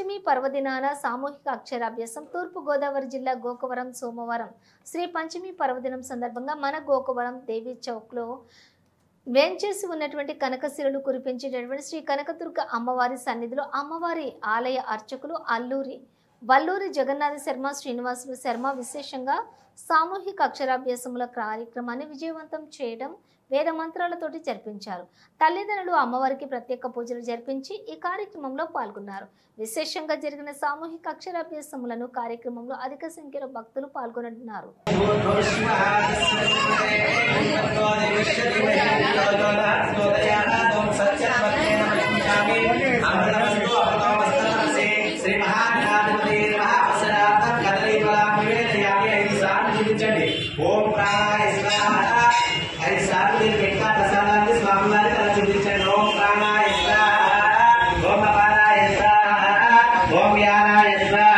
పంచమి పర్వదినాన సామూహిక అక్షరాభ్యాసం తూర్పు గోదావరి జిల్లా గోకవరం సోమవారం శ్రీ పంచమి పర్వదినం సందర్భంగా మన గోకవరం దేవి చౌక్లో వేంచేసి ఉన్నటువంటి కనకశిలలు కురిపించేటటువంటి శ్రీ కనకదుర్గ అమ్మవారి సన్నిధిలో అమ్మవారి ఆలయ అర్చకులు వల్లూరి జగన్నాథ శర్మ శ్రీనివాసులు శర్మ విశేషంగా సామూహిక అక్షరాభ్యాసముల కార్యక్రమాన్ని విజయవంతం చేయడం వేద మంత్రాలతోటి జరిపించారు. తల్లిదండ్రులు అమ్మవారికి ప్రత్యేక పూజలు జరిపించి ఈ కార్యక్రమంలో పాల్గొన్నారు. విశేషంగా జరిగిన సామూహిక అక్షరాభ్యాసములను కార్యక్రమంలో అధిక సంఖ్యలో భక్తులు పాల్గొనున్నారు. ఓం ప్రాణాయ స్వాహ 5 సార్లు మీరు పెట్టిన ప్రసాదాన్ని స్వామివారి తల చూపించండి. ఓం ప్రాణాయ స్వాహ, ఓం అపానాయ స్వాహ, ఓం యానాయ స్వాహ.